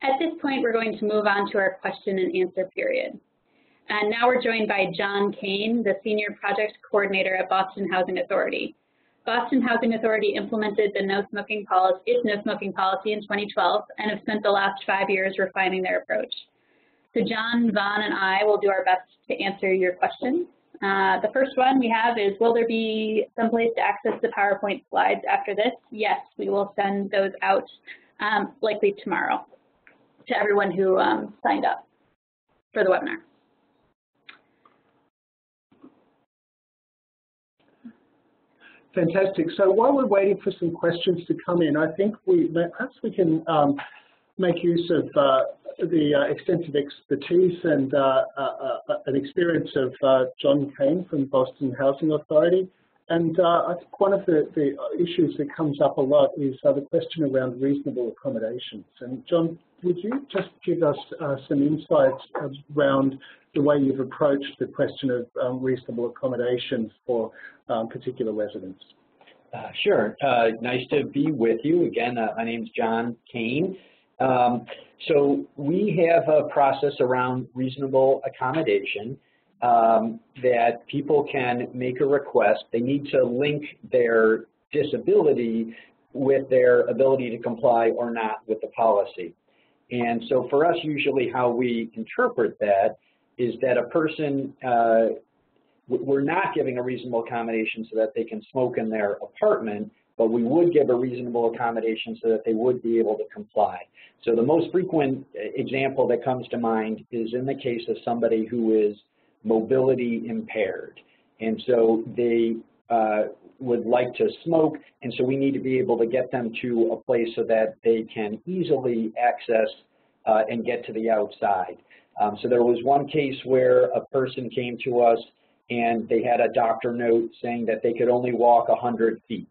At this point, we're going to move on to our question and answer period. And now we're joined by John Kane, the Senior Project Coordinator at Boston Housing Authority. Boston Housing Authority implemented the no smoking policy in 2012 and have spent the last 5 years refining their approach. So John, Vaughn, and I will do our best to answer your questions. The first one we have is, will there be some place to access the PowerPoint slides after this? Yes, we will send those out likely tomorrow to everyone who signed up for the webinar. Fantastic. So while we're waiting for some questions to come in, I think perhaps we can make use of the extensive expertise and experience of John Kane from Boston Housing Authority. And I think one of the issues that comes up a lot is the question around reasonable accommodations. And John, would you just give us some insights around the way you've approached the question of reasonable accommodations for particular residents? Sure. Nice to be with you. Again, my name's John Kane. So we have a process around reasonable accommodation that people can make a request. They need to link their disability with their ability to comply or not with the policy. And so for us, usually how we interpret that is that a person, we're not giving a reasonable accommodation so that they can smoke in their apartment, but we would give a reasonable accommodation so that they would be able to comply. So the most frequent example that comes to mind is in the case of somebody who is mobility impaired. And so they would like to smoke, and so we need to be able to get them to a place so that they can easily access and get to the outside. So there was one case where a person came to us and they had a doctor note saying that they could only walk 100 feet.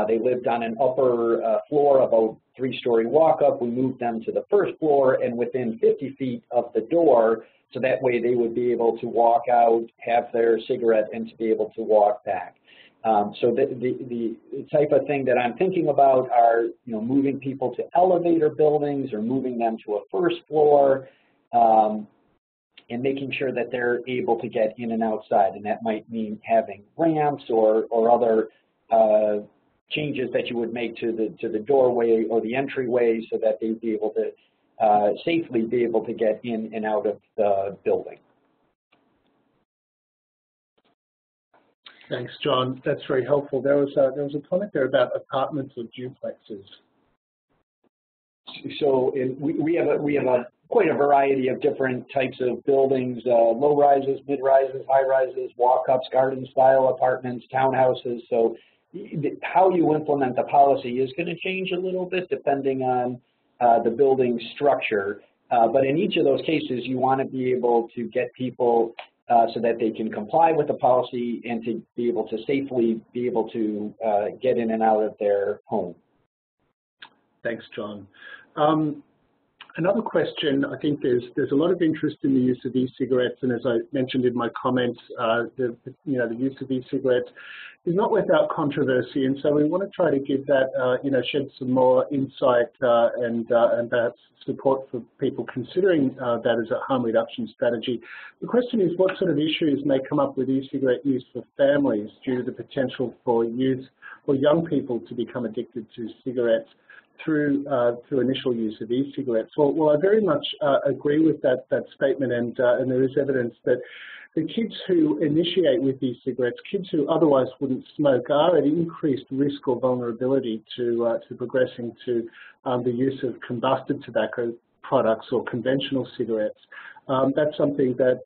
They lived on an upper floor, about 3-story walk-up. We moved them to the first floor and within 50 feet of the door, so that way they would be able to walk out, have their cigarette, and to be able to walk back. So the type of thing that I'm thinking about are, moving people to elevator buildings or moving them to a first floor, and making sure that they're able to get in and outside. And that might mean having ramps or other changes that you would make to the doorway or the entryway so that they'd be able to safely be able to get in and out of the building. Thanks, John. That's very helpful. There was a comment there about apartments or duplexes. So we have quite a variety of different types of buildings: low rises, mid rises, high rises, walk-ups, garden-style apartments, townhouses. So how you implement the policy is going to change a little bit depending on the building structure. But in each of those cases, you want to be able to get people so that they can comply with the policy and to be able to safely be able to get in and out of their home. Thanks, John. Another question, I think there's a lot of interest in the use of e-cigarettes, and as I mentioned in my comments, the use of e-cigarettes is not without controversy, and so we want to try to give that, shed some more insight and perhaps support for people considering that as a harm reduction strategy. The question is, what sort of issues may come up with e-cigarette use for families due to the potential for youth or young people to become addicted to cigarettes through initial use of e-cigarettes? Well, I very much agree with that statement, and there is evidence that the kids who initiate with e-cigarettes, kids who otherwise wouldn't smoke, are at increased risk or vulnerability to progressing to the use of combusted tobacco products or conventional cigarettes. That's something that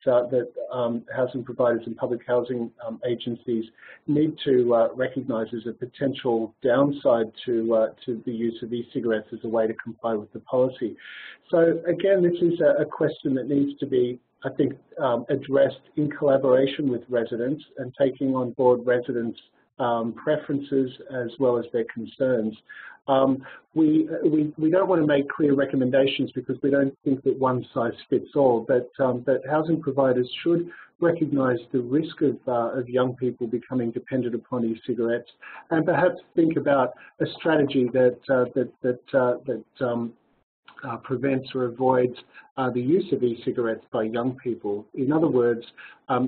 housing providers and public housing agencies need to recognise as a potential downside to the use of e-cigarettes as a way to comply with the policy. So again, this is a question that needs to be, I think, addressed in collaboration with residents and taking on board residents' preferences as well as their concerns. We don't want to make clear recommendations because we don't think that one size fits all, but housing providers should recognise the risk of young people becoming dependent upon e-cigarettes, and perhaps think about a strategy that prevents or avoids the use of e-cigarettes by young people. In other words,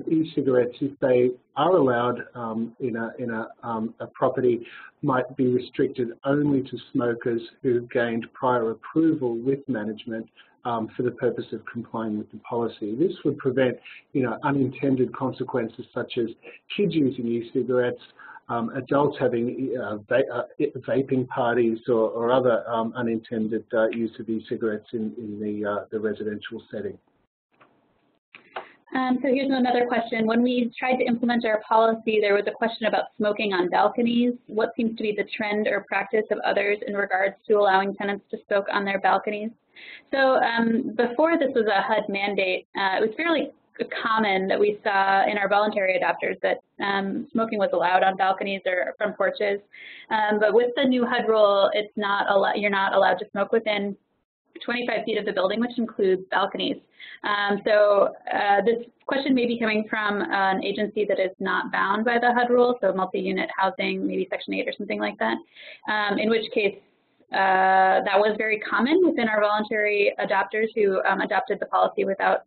e-cigarettes, if they are allowed in a property, might be restricted only to smokers who've gained prior approval with management for the purpose of complying with the policy. This would prevent, unintended consequences such as kids using e-cigarettes, adults having vaping parties or other unintended use of e-cigarettes in the residential setting. So here's another question. When we tried to implement our policy, there was a question about smoking on balconies. What seems to be the trend or practice of others in regards to allowing tenants to smoke on their balconies? So before this was a HUD mandate, it was fairly common that we saw in our voluntary adopters that smoking was allowed on balconies or front porches. But with the new HUD rule, it's not you're not allowed to smoke within 25 feet of the building, which includes balconies. So this question may be coming from an agency that is not bound by the HUD rule, so multi-unit housing, maybe Section 8 or something like that, in which case that was very common within our voluntary adopters who adopted the policy without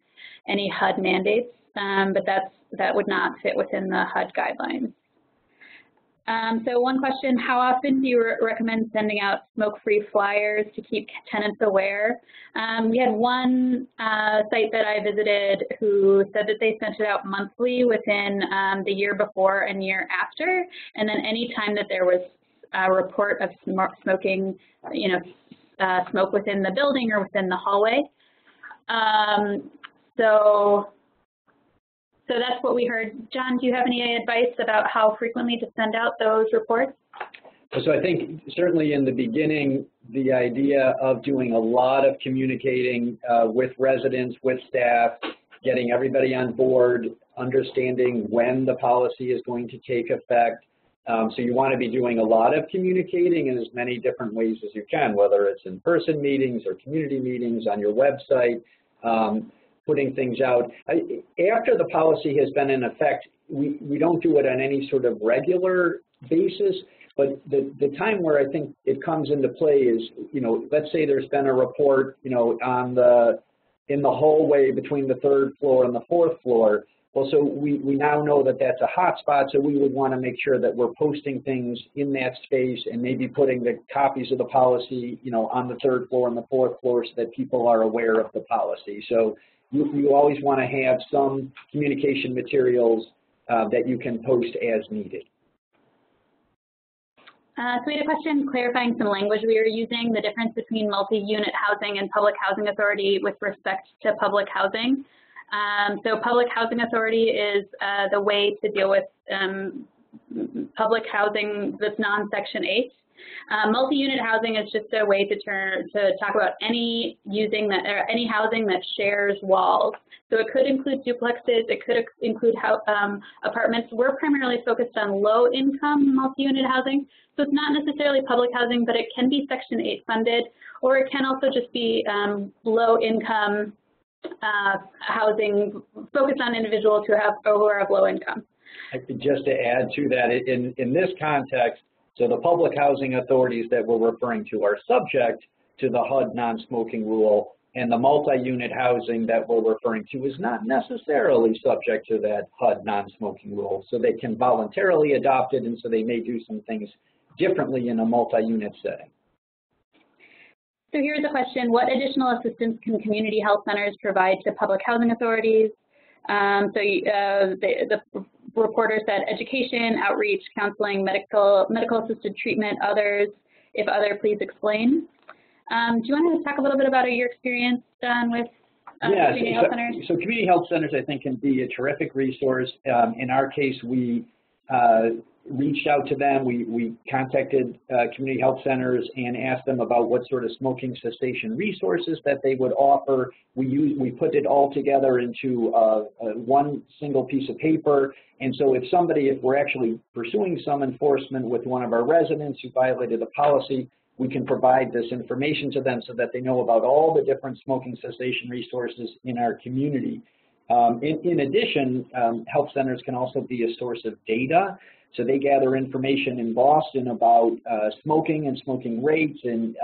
any HUD mandates, but that would not fit within the HUD guidelines. So one question, how often do you recommend sending out smoke-free flyers to keep tenants aware? We had one site that I visited who said that they sent it out monthly within the year before and year after, and then any time that there was a report of smoking, smoke within the building or within the hallway. So that's what we heard. John, do you have any advice about how frequently to send out those reports? So I think certainly in the beginning, the idea of doing a lot of communicating with residents, with staff, getting everybody on board, understanding when the policy is going to take effect. So you want to be doing a lot of communicating in as many different ways as you can, whether it's in-person meetings or community meetings on your website. Putting things out. After the policy has been in effect, we don't do it on any sort of regular basis, but the time where I think it comes into play is, let's say there's been a report, in the hallway between the 3rd floor and the 4th floor. Well, so we now know that that's a hot spot, so we would want to make sure that we're posting things in that space and maybe putting the copies of the policy, on the 3rd floor and the 4th floor so that people are aware of the policy. So you always want to have some communication materials that you can post as needed. So we had a question clarifying some language we were using, the difference between multi-unit housing and public housing authority with respect to public housing. So public housing authority is the way to deal with public housing that's non-Section 8. Multi-unit housing is just a way to talk about any housing that shares walls. So it could include duplexes, it could include apartments. We're primarily focused on low-income multi-unit housing, so it's not necessarily public housing, but it can be Section 8 funded, or it can also just be low-income housing focused on individuals who are of low income. Just to add to that, in this context, so the public housing authorities that we're referring to are subject to the HUD non-smoking rule, and the multi-unit housing that we're referring to is not necessarily subject to that HUD non-smoking rule. So they can voluntarily adopt it, and so they may do some things differently in a multi-unit setting. So here's a question, what additional assistance can community health centers provide to public housing authorities? The reporter said education, outreach, counseling, medical assisted treatment, others. If other, please explain. Do you want to talk a little bit about your experience, Don, with community health centers? So community health centers, I think, can be a terrific resource. In our case, we reached out to them. We contacted community health centers and asked them about what sort of smoking cessation resources that they would offer. We put it all together into one single piece of paper. And so if we're actually pursuing some enforcement with one of our residents who violated the policy, we can provide this information to them so that they know about all the different smoking cessation resources in our community. In addition, health centers can also be a source of data. So they gather information in Boston about smoking and smoking rates and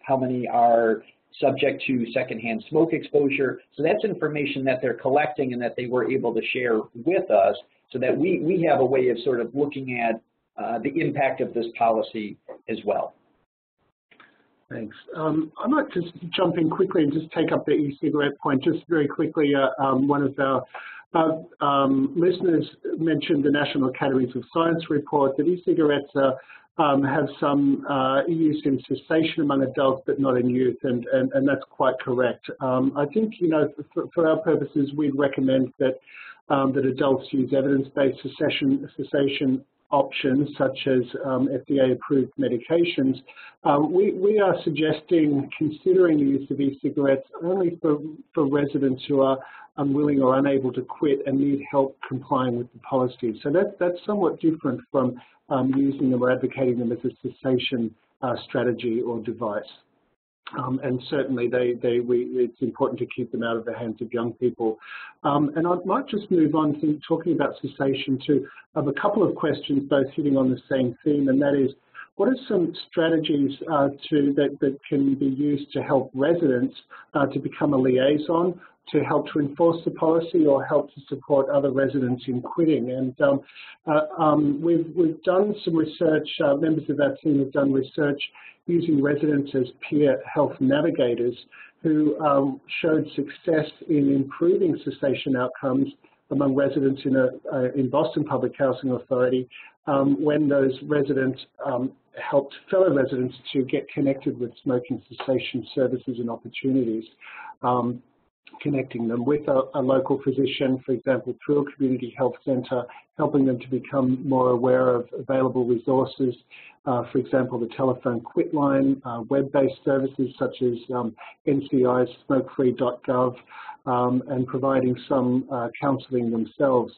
how many are subject to secondhand smoke exposure. So that's information that they're collecting and that they were able to share with us, so that we have a way of sort of looking at the impact of this policy as well. Thanks. I might just jump in quickly and just take up the e-cigarette point just very quickly. One of our listeners mentioned the National Academies of Science report that e-cigarettes have some use in cessation among adults but not in youth, and that's quite correct. I think, you know, for our purposes, we'd recommend that that adults use evidence-based cessation options such as FDA-approved medications. We are suggesting considering the use of e-cigarettes only for residents who are unwilling or unable to quit and need help complying with the policy. So that's somewhat different from using them or advocating them as a cessation strategy or device. And certainly it's important to keep them out of the hands of young people. And I might just move on to talking about cessation to a couple of questions, both hitting on the same theme, and that is, what are some strategies that can be used to help residents to become a liaison, to help to enforce the policy, or help to support other residents in quitting? And we've done some research, members of our team have done research using residents as peer health navigators who showed success in improving cessation outcomes among residents in Boston Public Housing Authority when those residents helped fellow residents to get connected with smoking cessation services and opportunities. Connecting them with a local physician, for example, through a community health centre, helping them to become more aware of available resources, for example, the telephone quit line, web-based services such as NCI's smokefree.gov, and providing some counselling themselves.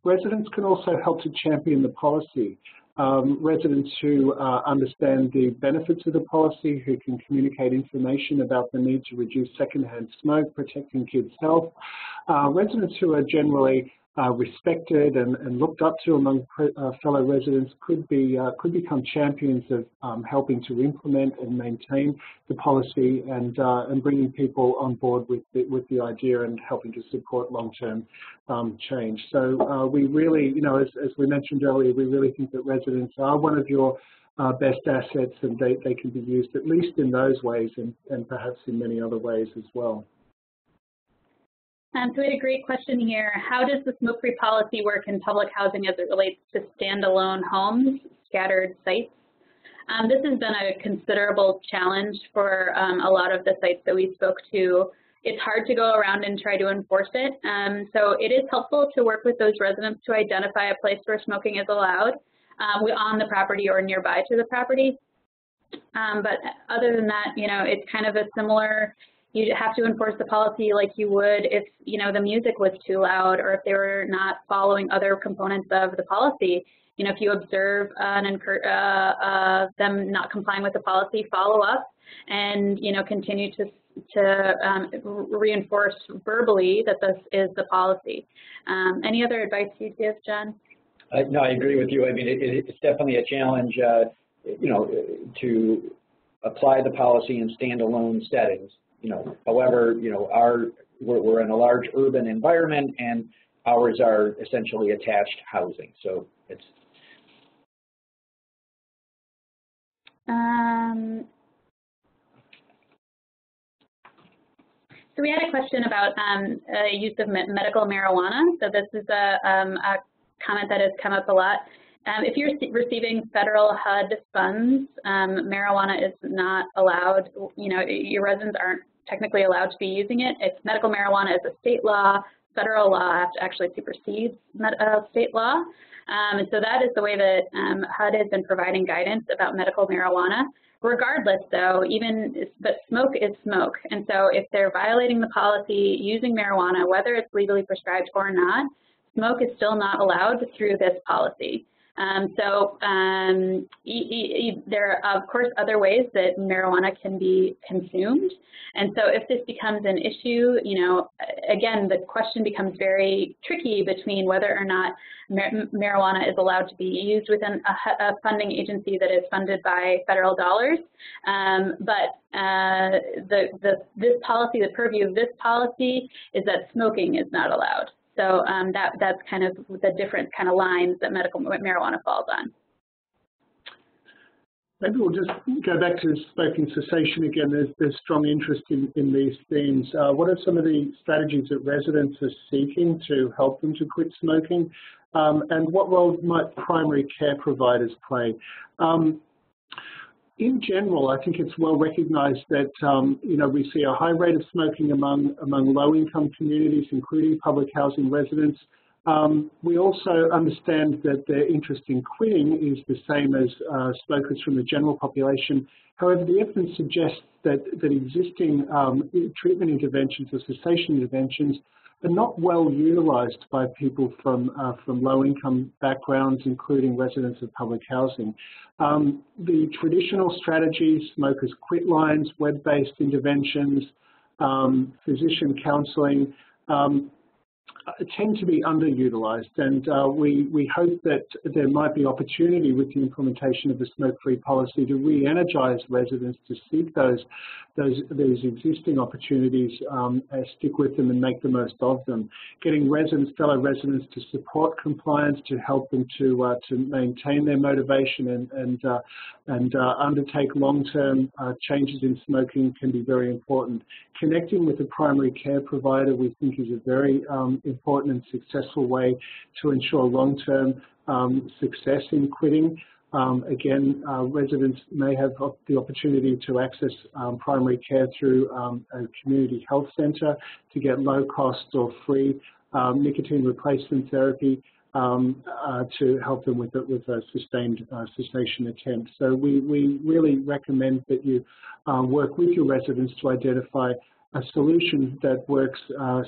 Residents can also help to champion the policy. Residents who understand the benefits of the policy, who can communicate information about the need to reduce secondhand smoke, protecting kids' health. Residents who are generally respected and looked up to among fellow residents could become champions of helping to implement and maintain the policy and bringing people on board with the idea and helping to support long-term change. So we really, you know, as we mentioned earlier, we really think that residents are one of your best assets, and they can be used at least in those ways and perhaps in many other ways as well. So we had a great question here. How does the smoke-free policy work in public housing as it relates to standalone homes, scattered sites? This has been a considerable challenge for a lot of the sites that we spoke to. It's hard to go around and try to enforce it. So it is helpful to work with those residents to identify a place where smoking is allowed on the property or nearby to the property. But other than that, you know, it's kind of a similar. You have to enforce the policy like you would if, you know, the music was too loud or if they were not following other components of the policy. You know, if you observe them not complying with the policy, follow up and, you know, continue to reinforce verbally that this is the policy. Any other advice you'd give, John? No, I agree with you. I mean, it's definitely a challenge, you know, to apply the policy in standalone settings. You know, however, you know, we're in a large urban environment, and ours are essentially attached housing. So it's. So we had a question about use of medical marijuana. So this is a comment that has come up a lot. If you're receiving federal HUD funds, marijuana is not allowed. You know, your residents aren't technically allowed to be using it. It's medical marijuana is a state law. Federal law actually supersedes state law. And so that is the way that HUD has been providing guidance about medical marijuana. Regardless, though, but smoke is smoke. And so if they're violating the policy using marijuana, whether it's legally prescribed or not, smoke is still not allowed through this policy. There are, of course, other ways that marijuana can be consumed. And so if this becomes an issue, again, the question becomes very tricky between whether or not marijuana is allowed to be used within a funding agency that is funded by federal dollars. This policy, the purview of this policy is that smoking is not allowed. So that's kind of the different kind of lines that medical marijuana falls on. Maybe we'll just go back to smoking cessation again. There's strong interest in these themes. What are some of the strategies that residents are seeking to help them to quit smoking? And what role might primary care providers play? In general, I think it's well recognized that we see a high rate of smoking among low-income communities, including public housing residents. We also understand that their interest in quitting is the same as smokers from the general population. However, the evidence suggests that existing treatment interventions or cessation interventions are not well utilized by people from low-income backgrounds, including residents of public housing. The traditional strategies, smokers quit lines, web-based interventions, physician counseling, tend to be underutilized, and we hope that there might be opportunity with the implementation of the smoke-free policy to re-energize residents to seek those existing opportunities, stick with them and make the most of them. Getting fellow residents to support compliance, to help them to maintain their motivation and undertake long-term changes in smoking can be very important. Connecting with a primary care provider, we think, is a very important and successful way to ensure long-term success in quitting. Again, residents may have the opportunity to access primary care through a community health center to get low-cost or free nicotine replacement therapy to help them with a sustained cessation attempt. So we really recommend that you work with your residents to identify a solution that works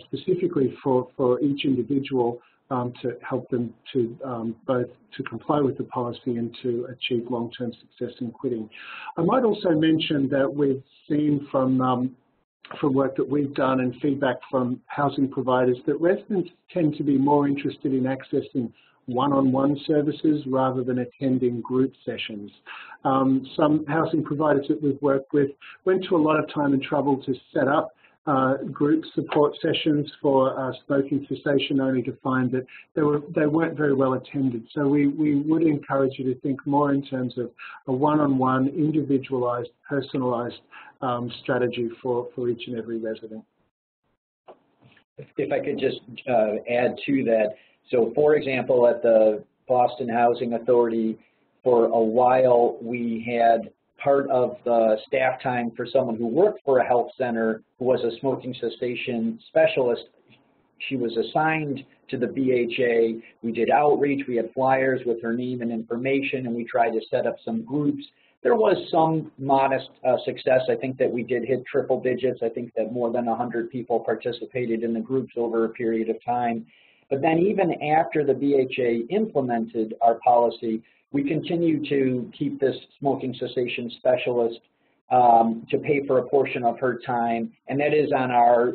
specifically for each individual to help them to both to comply with the policy and to achieve long-term success in quitting. I might also mention that we've seen from work that we've done and feedback from housing providers that residents tend to be more interested in accessing one-on-one services rather than attending group sessions. Some housing providers that we've worked with went to a lot of time and trouble to set up group support sessions for smoking cessation, only to find that they weren't very well attended. So we would encourage you to think more in terms of a one-on-one, individualized, personalized strategy for each and every resident. If I could just add to that. So, for example, at the Boston Housing Authority, for a while we had part of the staff time for someone who worked for a health center who was a smoking cessation specialist. She was assigned to the BHA. We did outreach. We had flyers with her name and information, and we tried to set up some groups. There was some modest success. I think that we did hit triple digits. I think that more than 100 people participated in the groups over a period of time. But then even after the BHA implemented our policy, we continue to keep this smoking cessation specialist to pay for a portion of her time, and that is on our,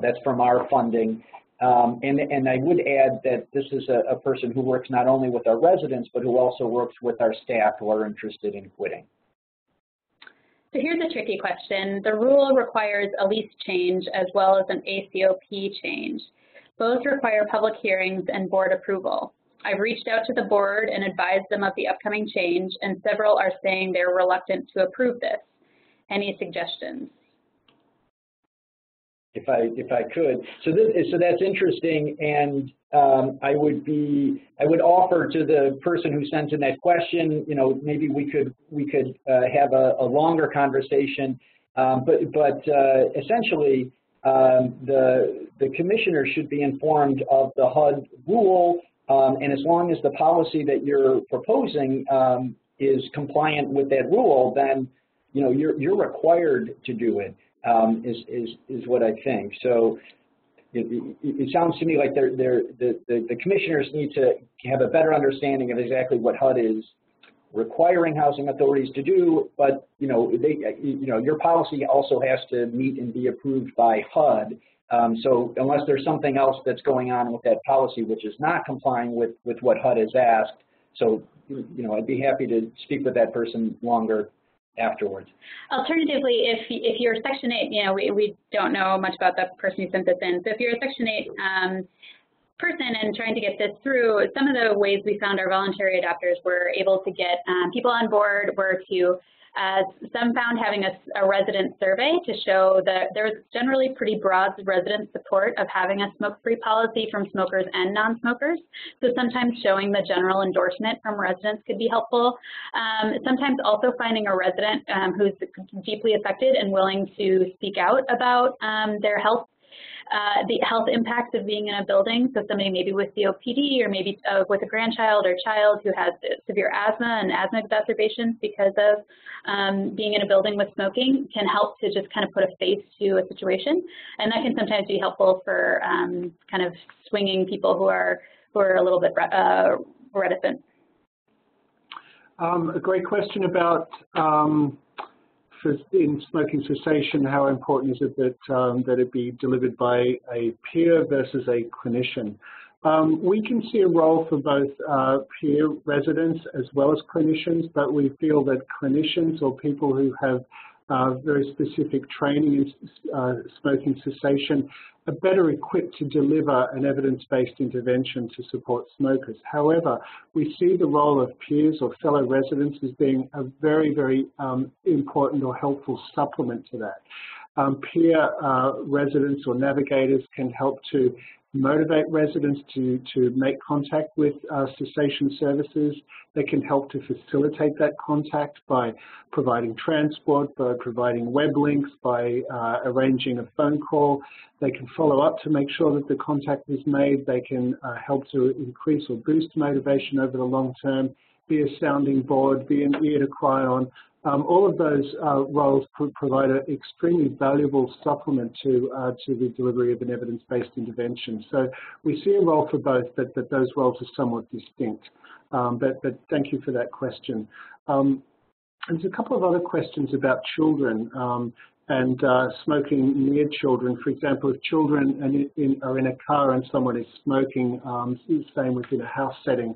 that's from our funding. And I would add that this is a person who works not only with our residents, but who also works with our staff who are interested in quitting. So here's a tricky question. The rule requires a lease change as well as an ACOP change. Both require public hearings and board approval. I've reached out to the board and advised them of the upcoming change, and several are saying they're reluctant to approve this. Any suggestions? If I could, so that's interesting, and I would offer to the person who sent in that question, maybe we could have a longer conversation, but essentially the commissioner should be informed of the HUD rule, and as long as the policy that you're proposing is compliant with that rule, then you're required to do it. Is what I think. So, it sounds to me like the commissioners need to have a better understanding of exactly what HUD is requiring housing authorities to do, but your policy also has to meet and be approved by HUD. So unless there's something else that's going on with that policy which is not complying with what HUD has asked, so I'd be happy to speak with that person longer afterwards. Alternatively, if you're Section 8, we don't know much about the person who sent this in. So if you're a Section 8 person and trying to get this through, some of the ways we found our voluntary adopters were able to get people on board were to, some found having a resident survey to show that there was generally pretty broad resident support of having a smoke-free policy from smokers and non-smokers. So sometimes showing the general endorsement from residents could be helpful. Sometimes also finding a resident who's deeply affected and willing to speak out about their health. The health impacts of being in a building, so somebody maybe with COPD or maybe with a grandchild or child who has severe asthma and asthma exacerbations because of being in a building with smoking can help to just kind of put a face to a situation, and that can sometimes be helpful for kind of swinging people who are a little bit reticent. A great question about in smoking cessation, how important is it that it be delivered by a peer versus a clinician? We can see a role for both peer residents as well as clinicians, but we feel that clinicians or people who have very specific training in smoking cessation are better equipped to deliver an evidence-based intervention to support smokers. However, we see the role of peers or fellow residents as being a very, very important or helpful supplement to that. Peer residents or navigators can help to motivate residents to make contact with cessation services. They can help to facilitate that contact by providing transport, by providing web links, by arranging a phone call. They can follow up to make sure that the contact is made. They can help to increase or boost motivation over the long term, be a sounding board, be an ear to cry on. All of those roles provide an extremely valuable supplement to the delivery of an evidence-based intervention. So we see a role for both, but those roles are somewhat distinct. But thank you for that question. There's a couple of other questions about children and smoking near children. For example, if children are in a car and someone is smoking, same within a house setting.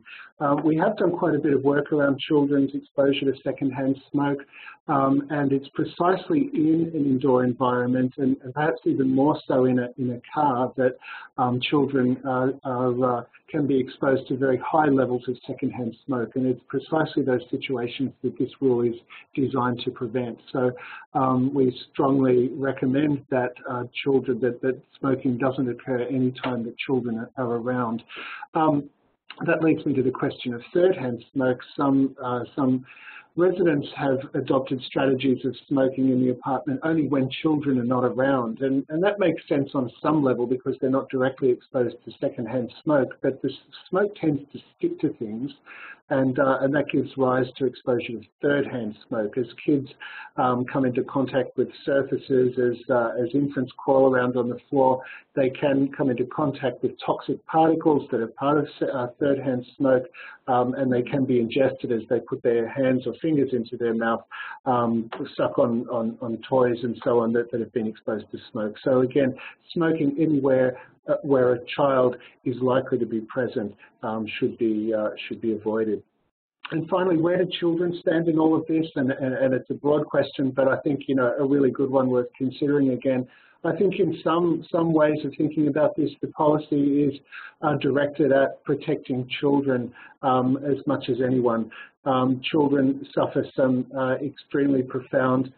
We have done quite a bit of work around children's exposure to secondhand smoke, and it's precisely in an indoor environment, and perhaps even more so in a car, that children can be exposed to very high levels of secondhand smoke, and it's precisely those situations that this rule is designed to prevent. So we strongly recommend that that smoking doesn't occur any time that children are around. That leads me to the question of third-hand smoke. Some residents have adopted strategies of smoking in the apartment only when children are not around, and that makes sense on some level because they're not directly exposed to secondhand smoke, but the smoke tends to stick to things, and that gives rise to exposure to third-hand smoke. As kids come into contact with surfaces, as infants crawl around on the floor, they can come into contact with toxic particles that are part of third-hand smoke, and they can be ingested as they put their hands or fingers into their mouth, suck on toys and so on that have been exposed to smoke. So again, smoking anywhere where a child is likely to be present should be avoided. And finally, where do children stand in all of this? And it's a broad question, but I think a really good one worth considering again. I think in some ways of thinking about this, the policy is directed at protecting children as much as anyone. Children suffer some extremely profound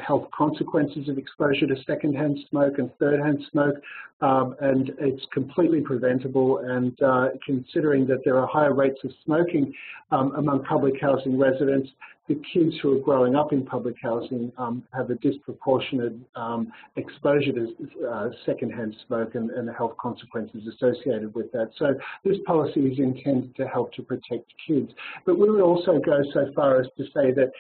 health consequences of exposure to secondhand smoke and third-hand smoke, and it's completely preventable. And considering that there are higher rates of smoking among public housing residents, the kids who are growing up in public housing have a disproportionate exposure to secondhand smoke and the health consequences associated with that. So this policy is intended to help to protect kids. But we would also go so far as to say that,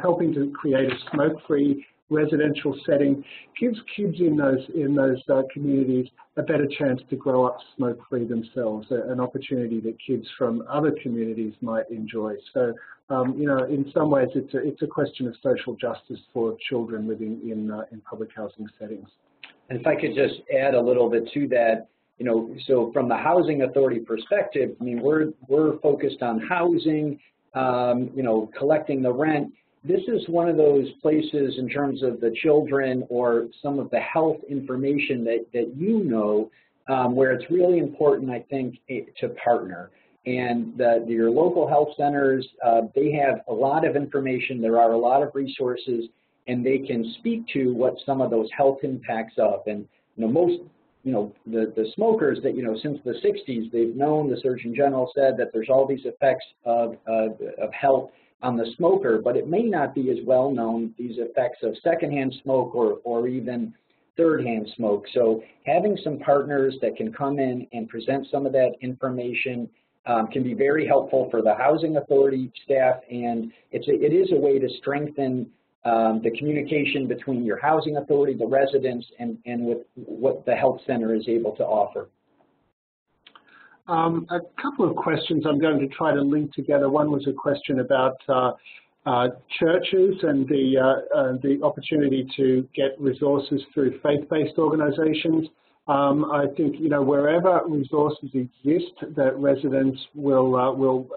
helping to create a smoke-free residential setting gives kids in those communities a better chance to grow up smoke-free themselves, an opportunity that kids from other communities might enjoy. So, you know, in some ways, it's a question of social justice for children living in public housing settings. And if I could just add a little bit to that, you know, so from the housing authority perspective, I mean, we're focused on housing, you know, collecting the rent. This is one of those places in terms of the children or some of the health information that you know, where it's really important, I think, to partner. And your local health centers, they have a lot of information. There are a lot of resources, and they can speak to what some of those health impacts of. And you know, most, you know, the smokers that, you know, since the 60s, they've known, the Surgeon General said that there's all these effects of health on the smoker, but it may not be as well known, these effects of secondhand smoke or even third-hand smoke. So having some partners that can come in and present some of that information can be very helpful for the housing authority staff, and it is a way to strengthen the communication between your housing authority, the residents, and with what the health center is able to offer. A couple of questions I'm going to try to link together. One was a question about churches and the opportunity to get resources through faith-based organizations. I think, you know, wherever resources exist that residents will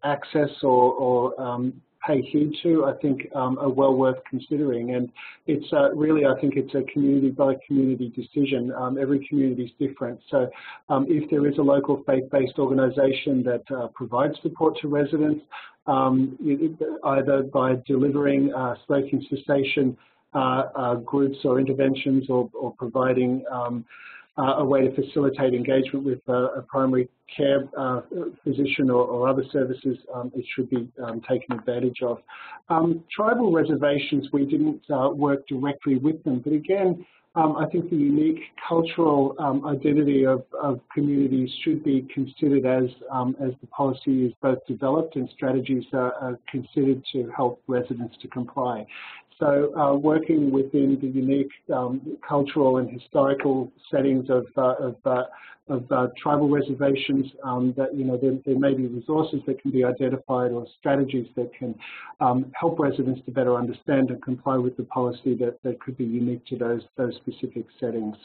access or pay heed to, I think are well worth considering. And it's really, I think it's a community by community decision. Every community is different. So if there is a local faith-based organization that provides support to residents, either by delivering smoking cessation groups or interventions or providing a way to facilitate engagement with a primary care physician or other services, it should be taken advantage of. Tribal reservations, we didn't work directly with them, but again, I think the unique cultural identity of communities should be considered as the policy is both developed and strategies are considered to help residents to comply. So working within the unique cultural and historical settings of tribal reservations, that, you know, there may be resources that can be identified or strategies that can help residents to better understand and comply with the policy that could be unique to those specific settings.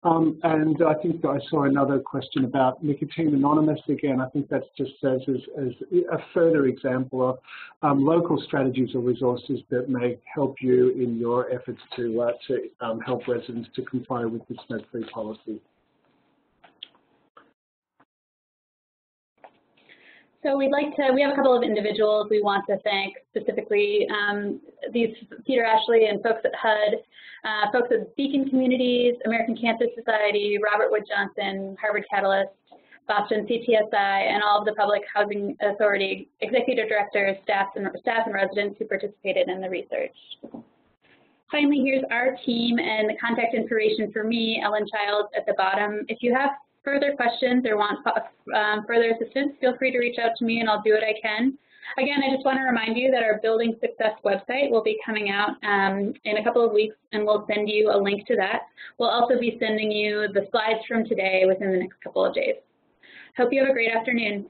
And I think I saw another question about Nicotine Anonymous. Again, I think that just serves as a further example of local strategies or resources that may help you in your efforts to help residents to comply with the smoke-free policy. So we have a couple of individuals we want to thank, specifically Peter Ashley and folks at HUD, folks at Beacon Communities, American Cancer Society, Robert Wood Johnson, Harvard Catalyst, Boston CTSI, and all of the Public Housing Authority executive directors, staff and residents who participated in the research. Finally, here's our team and the contact information for me, Ellen Childs, at the bottom. If you have further questions or want further assistance, feel free to reach out to me and I'll do what I can. Again, I just want to remind you that our Building Success website will be coming out in a couple of weeks, and we'll send you a link to that. We'll also be sending you the slides from today within the next couple of days. Hope you have a great afternoon.